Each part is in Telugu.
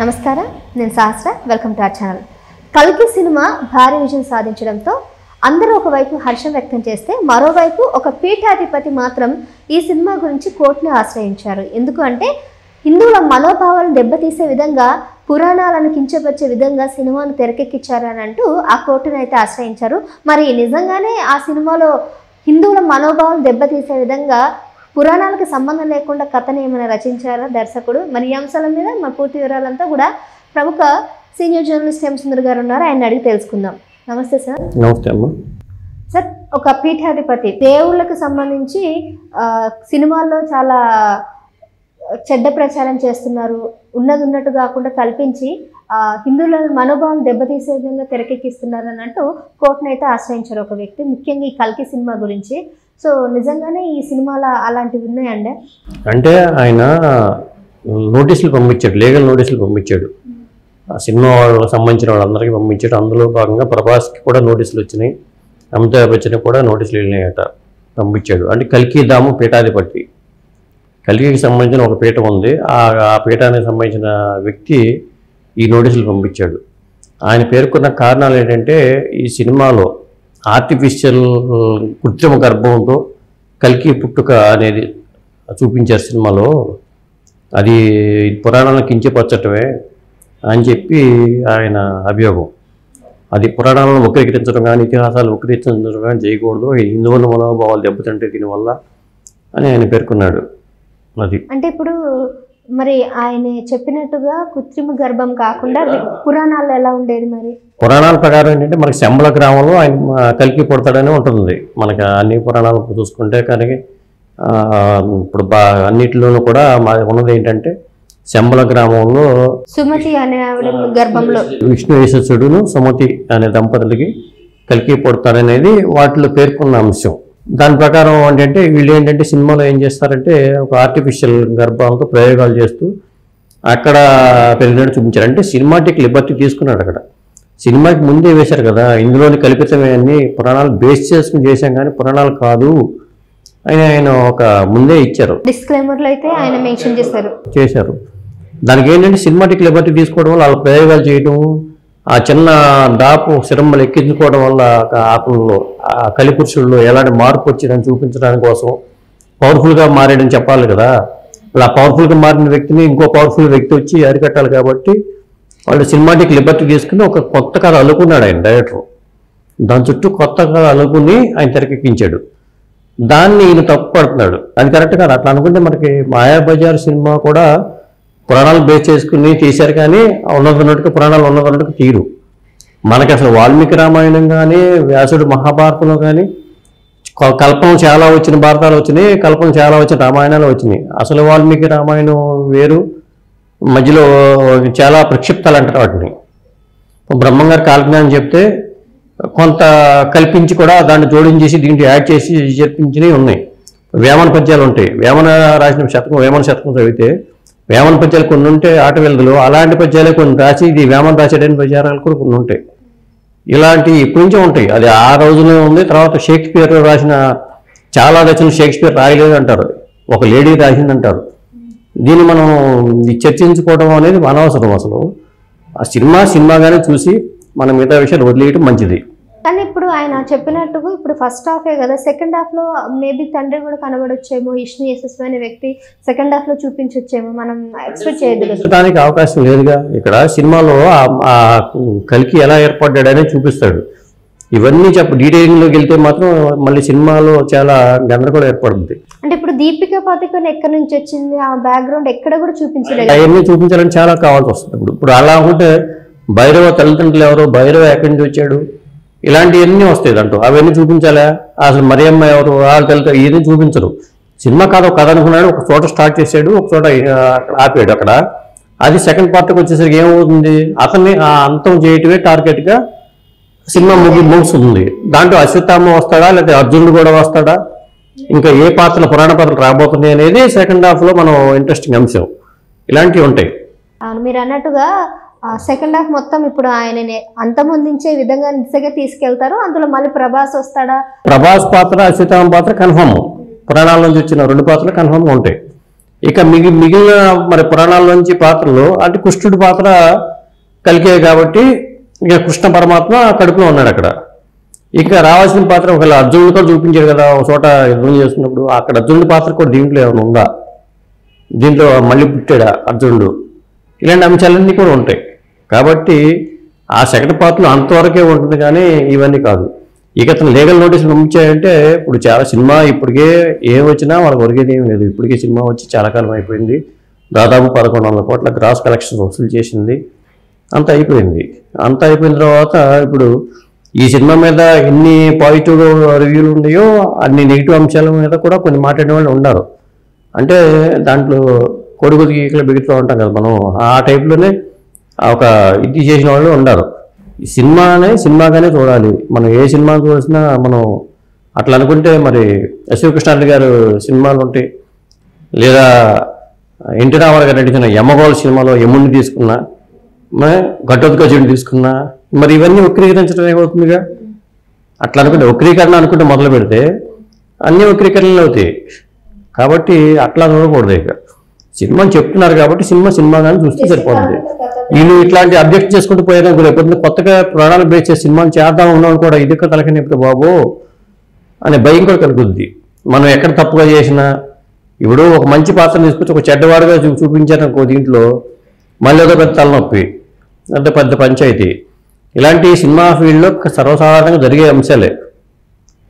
నమస్కారం, నేను Sahasra. Welcome to our channel. కల్కి సినిమా భారీ విజయం సాధించడంతో అందరూ ఒకవైపు హర్షం వ్యక్తం చేస్తే మరోవైపు ఒక పీఠాధిపతి మాత్రం ఈ సినిమా గురించి కోర్టుని ఆశ్రయించారు. ఎందుకు అంటే హిందువుల మనోభావాలను దెబ్బతీసే విధంగా, పురాణాలను కించపరిచే విధంగా సినిమాను తెరకెక్కించారని అంటూ ఆ కోర్టును అయితే ఆశ్రయించారు. మరి నిజంగానే ఆ సినిమాలో హిందువుల మనోభావాలను దెబ్బతీసే విధంగా పురాణాలకు సంబంధం లేకుండా కథను ఏమైనా రచించారా దర్శకుడు? మరి ఈ అంశాల మీద మా పూర్తి వివరాలంతా కూడా ప్రముఖ సీనియర్ జర్నలిస్ట్ ఎం సుందర్ గారు ఉన్నారు, ఆయన అడిగి తెలుసుకుందాం. నమస్తే సార్. నమస్తే అమ్మ. సార్, ఒక పీఠాధిపతి దేవుళ్ళకు సంబంధించి సినిమాల్లో చాలా చెడ్డ ప్రచారం చేస్తున్నారు, ఉన్నట్టు కాకుండా కల్పించి హిందువుల మనోభావం దెబ్బతీసే విధంగా తెరకెక్కిస్తున్నారు అని అంటూ కోర్టును అయితే ఆశ్రయించారు ఒక వ్యక్తి, ముఖ్యంగా ఈ కల్కి సినిమా గురించి. సో నిజంగానే ఈ సినిమాలో అలాంటివి ఉన్నాయండి? అంటే ఆయన నోటీసులు పంపించాడు, లీగల్ నోటీసులు పంపించాడు. ఆ సినిమా వాళ్ళకి సంబంధించిన వాళ్ళందరికీ పంపించాడు. అందులో భాగంగా ప్రభాస్కి కూడా నోటీసులు వచ్చినాయి, అమితాబ్ బచ్చన్ కూడా నోటీసులు వెళ్ళినాయట, పంపించాడు. అంటే కల్కి ధాము పీఠాధిపతి, కల్కికి సంబంధించిన ఒక పీఠం ఉంది, ఆ పీఠానికి సంబంధించిన వ్యక్తి ఈ నోటీసులు పంపించాడు. ఆయన పేర్కొన్న కారణాలు ఏంటంటే ఈ సినిమాలో ఆర్టిఫిషియల్ కృత్రిమ గర్భంతో కల్కి పుట్టుక అనేది చూపించారు సినిమాలో, అది పురాణాలను కించపరచటమే అని చెప్పి ఆయన అభియోగం. అది పురాణాలను వక్రీకరించడం కానీ, ఇతిహాసాలు వక్రీకరించడం కానీ చేయకూడదు, హిందువుల మనోభావాలు దెబ్బతింటే దీనివల్ల అని ఆయన పేర్కొన్నాడు. అది అంటే ఇప్పుడు మరి ఆయన చెప్పినట్టుగా కృత్రిమ గర్భం కాకుండా పురాణాల్లో ఎలా ఉండేది? మరి పురాణాల ప్రకారం ఏంటంటే మనకి శంబల గ్రామంలో ఆయన కల్కి పుడతాడని ఉంటుంది. మనకి అన్ని పురాణాలు చూసుకుంటే కానీ ఇప్పుడు అన్నిటిలోనూ కూడా ఉన్నది ఏంటంటే శంబల గ్రామంలో సుమతి అనే గర్భంలో విష్ణు యశస్సుడును సుమతి అనే దంపతులకి కల్కి పుడతాడనేది వాటిలో పేర్కొన్న అంశం. దాని ప్రకారం ఏంటంటే వీళ్ళు ఏంటంటే సినిమాలో ఏం చేస్తారంటే ఒక ఆర్టిఫిషియల్ గర్భాలతో ప్రయోగాలు చేస్తూ అక్కడ పెరిగినట్టు చూపించారు. అంటే సినిమాటిక్ లిబర్టీ తీసుకున్నాడు. అక్కడ సినిమాకి ముందే వేశారు కదా, ఇందులోని కల్పితమే అన్ని పురాణాలు బేస్ చేసుకుని చేశాం కానీ పురాణాలు కాదు అని ఆయన ఒక ముందే ఇచ్చారు, డిస్క్లైమర్లో అయితే ఆయన మెన్షన్ చేశారు. దానికి ఏంటంటే సినిమాటిక్ లిబర్టీ తీసుకోవడం వల్ల వాళ్ళ ప్రయోగాలు చేయడం, ఆ చిన్న దాపు సిరంబలు ఎక్కించుకోవడం వల్ల ఆత్మలో ఆ కలిపురుషుల్లో ఎలాంటి మార్పు వచ్చిందని చూపించడానికి కోసం పవర్ఫుల్గా మారాడని చెప్పాలి కదా. అలా పవర్ఫుల్గా మారిన వ్యక్తిని ఇంకో పవర్ఫుల్ వ్యక్తి వచ్చి అరికట్టాలి కాబట్టి వాళ్ళు సినిమాటిక్ లిబర్టీ తీసుకుని ఒక కొత్త కథ అల్లుకున్నాడు ఆయన డైరెక్టర్. దాని చుట్టూ కొత్త కథ అల్లుకుని ఆయన తెరకెక్కించాడు. దాన్ని ఈయన తప్పు పడుతున్నాడు, అది కరెక్ట్ కాదు. అట్లా అనుకుంటే మనకి మాయాబజార్ సినిమా కూడా పురాణాలు బేస్ చేసుకుని తీశారు కానీ ఉన్నట్టుగా పురాణాలు ఉన్నట్టుగా తీరు. మనకి అసలు వాల్మీకి రామాయణం కానీ వ్యాసుడు మహాభారతంలో కానీ కల్పనలు చాలా వచ్చిన భారతాలు వచ్చినాయి, కల్పనలు చాలా వచ్చిన రామాయణాలు వచ్చినాయి. అసలు వాల్మీకి రామాయణం వేరు, మధ్యలో చాలా ప్రక్షిప్తాలు అంటారు వాటిని. బ్రహ్మంగారు కాలజ్ఞానం చెప్తే కొంత కల్పించి కూడా దాన్ని జోడించేసి దీంట్లో యాడ్ చేసి జరిపించినవి ఉన్నాయి. వేమన పద్యాలు ఉంటాయి, వేమన రాసిన శతకం, వేమన శతకం చదివితే వేమన పద్యాలు కొన్ని ఉంటే ఆట వెళ్దలు, అలాంటి పద్యాలే కొన్ని రాసి ఇది వేమన రాసేటని పద్యాలు కూడా కొన్ని ఉంటాయి. ఇలాంటి ఇప్పటి నుంచే ఉంటాయి. అది ఆ రోజునే ఉంది. తర్వాత షేక్స్పియర్ రాసిన చాలా రచనలు షేక్స్పియర్ రాయలేదు అంటారు, ఒక లేడీ రాసిందంటారు. దీన్ని మనం చర్చించుకోవడం అనేది అనవసరం. అసలు ఆ సినిమాగానే చూసి మనం మిగతా విషయాలు వదిలేయటం మంచిది. కానీ ఇప్పుడు ఆయన చెప్పినట్టుగా ఇప్పుడు ఫస్ట్ హాఫే కదా, సెకండ్ హాఫ్లో మేబీ తండ్రి కూడా కనబడొచ్చేమో, విష్ణు యశస్వి అనే వ్యక్తి సెకండ్ హాఫ్లో చూపించొచ్చేమో, మనం ఎక్స్పెక్ట్ చేయదు. దానికి అవకాశం లేదుగా. ఇక్కడ సినిమాలో ఆ కల్కి ఎలా ఏర్పడ్డాడనే చూపిస్తాడు. ఇవన్నీ డీటెయిలింగ్లోకి వెళ్తే మాత్రం మళ్ళీ సినిమాలో చాలా గందరగోళం ఏర్పడుతుంది. అంటే ఇప్పుడు దీపికా పాదుకోన్ ఎక్కడి నుంచి వచ్చింది, ఆ బ్యాక్గ్రౌండ్ ఎక్కడ కూడా చూపించలేదు. అవన్నీ చూపించాలని చాలా కావాల్సి వస్తుంది. ఇప్పుడు అలా ఉంటే భైరవ తల్లిదండ్రులు ఎవరు, భైరవ ఎక్కడి నుంచి వచ్చాడు, ఇలాంటివన్నీ వస్తాయి దాంట్లో. అవన్నీ చూపించాలా? అసలు మరియమ్మ ఎవరు, వాళ్ళు తెలుసు, ఇవన్నీ చూపించరు. సినిమా కథ అనుకున్నాడు, ఒక చోట స్టార్ట్ చేశాడు, ఒక చోట ఆపాడు. అక్కడ అది సెకండ్ పార్ట్కి వచ్చేసరికి ఏమవుతుంది, అతన్ని ఆ అంతం చేయటమే టార్గెట్గా సినిమా ముగుస్తుంది. దాంట్లో అశ్వత్థామ వస్తాడా లేకపోతే అర్జునుడు కూడా వస్తాడా, ఇంకా ఏ పాత్రలు పురాణ పాత్రలు రాబోతున్నాయి అనేది సెకండ్ హాఫ్లో మనం ఇంట్రెస్టింగ్ అంశం. ఇలాంటివి ఉంటాయి. మీరు అన్నట్టుగా సెకండ్ హాఫ్ మొత్తం ఇప్పుడు ఆయననే అంతమొందించే విధంగా దిశగా తీసుకెళ్తారు. అందులో మళ్ళీ ప్రభాస్ వస్తాడా? ప్రభాస్ పాత్ర, అశ్వత్థామ పాత్ర కన్ఫర్మ్. పురాణాల నుంచి వచ్చిన రెండు పాత్రలు కన్ఫర్మ్గా ఉంటాయి. ఇక మిగిలిన మరి పురాణాల నుంచి పాత్రలు అంటే కృష్ణుడి పాత్ర కలికే కాబట్టి ఇక కృష్ణ పరమాత్మ కడుపులో ఉన్నాడు అక్కడ. ఇక రావాల్సిన పాత్ర ఒకవేళ అర్జునుడు కూడా చూపించారు కదా ఒక చోట యుద్ధం చేస్తున్నప్పుడు, అక్కడ అర్జునుడి పాత్ర కూడా దీంట్లో ఏమైనా ఉందా, దీంట్లో మళ్ళీ పుట్టాడా అర్జునుడు, ఇలాంటి అంశాలన్నీ కూడా ఉంటాయి. కాబట్టి ఆ సెకండ్ పార్ట్లో అంతవరకే ఉంటుంది కానీ ఇవన్నీ కాదు. ఇక అతను లీగల్ నోటీసులు పంపించాయంటే ఇప్పుడు చాలా సినిమా ఇప్పటికే ఏం వచ్చినా వాళ్ళకి ఒరిగేది ఏం లేదు. ఇప్పటికే సినిమా వచ్చి చాలా కాలం అయిపోయింది. దాదాపు 1100 కోట్ల గ్రాస్ కలెక్షన్స్ వసూలు చేసింది. అంత అయిపోయింది. అంత అయిపోయిన తర్వాత ఇప్పుడు ఈ సినిమా మీద ఎన్ని పాజిటివ్ రివ్యూలు ఉన్నాయో అన్ని నెగిటివ్ అంశాల మీద కూడా కొన్ని మాట్లాడే వాళ్ళు ఉన్నారు. అంటే దాంట్లో కొడుకుకి ఇక్కడ బిగుతూ ఉంటాం కదా మనం, ఆ టైప్లోనే ఒక ఇది చేసిన వాళ్ళు ఉన్నారు. ఈ సినిమానే సినిమాగానే చూడాలి. మనం ఏ సినిమా చూసినా మనం అట్లా అనుకుంటే మరి శివకృష్ణారెడ్డి గారు సినిమాలు ఉంటాయి, లేదా ఎన్టీ రామారావు గారు నటించిన యమగోళ సినిమాలో యముడిని తీసుకున్నా, ఘటోత్కచుడిని తీసుకున్నా, మరి ఇవన్నీ వక్రీకరించడం ఏమవుతుందిగా. అట్లా అనుకుంటే వక్రీకరణ అనుకుంటే మొదలు పెడితే అన్ని వక్రీకరణలు అవుతాయి. కాబట్టి అట్లా చూడకూడదు. ఇక సినిమాని చెప్తున్నారు కాబట్టి సినిమాగానే చూస్తే సరిపోతుంది. వీళ్ళు ఇట్లాంటి అబ్జెక్ట్ చేసుకుంటూ పోయారు రేపు కొత్తగా ప్రాణాలు బేస్ చేసి సినిమాలు చేద్దాం ఉన్నాం కూడా ఇది తలకనిప్పుడు బాబు అనే భయం కూడా కలుగుద్ది. మనం ఎక్కడ తప్పుగా చేసినా ఇప్పుడు ఒక మంచి పాత్ర తీసుకొచ్చి ఒక చెడ్డవాడుగా చూపించారనుకో దీంట్లో మళ్ళీ ఏదో పెద్ద తలనొప్పి, అంటే పెద్ద పంచాయతీ. ఇలాంటి సినిమా ఫీల్డ్లో సర్వసాధారణంగా జరిగే అంశాలే,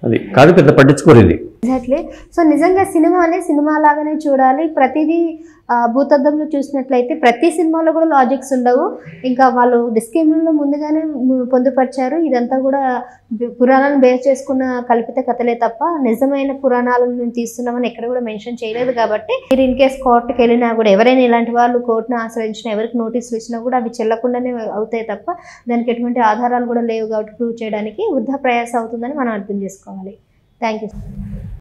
అది కాదు పెద్ద పట్టించుకోరు ఇది. ఎగ్జాక్ట్లీ. సో నిజంగా సినిమాని సినిమా లాగానే చూడాలి. ప్రతిదీ భూతద్దంలో చూసినట్లయితే ప్రతి సినిమాలో కూడా లాజిక్స్ ఉండవు. ఇంకా వాళ్ళు డిస్క్లైమర్లో ముందుగానే పొందుపరిచారు. ఇదంతా కూడా పురాణాలను బేస్ చేసుకున్న కల్పిత కథలే తప్ప నిజమైన పురాణాలను మేము తీస్తున్నామని ఎక్కడ కూడా మెన్షన్ చేయలేదు. కాబట్టి మీరు ఇన్ కేస్ కోర్టుకి వెళ్ళినా కూడా ఎవరైనా ఇలాంటి వాళ్ళు కోర్టును ఆశ్రయించినా, ఎవరికి నోటీసులు ఇచ్చినా కూడా అవి చెల్లకుండానే అవుతాయి తప్ప దానికి ఎటువంటి ఆధారాలు కూడా లేవు. కాబట్టి ప్రూవ్ చేయడానికి వృధా ప్రయాస అవుతుందని మనం అర్థం చేసుకోవాలి. Thank you.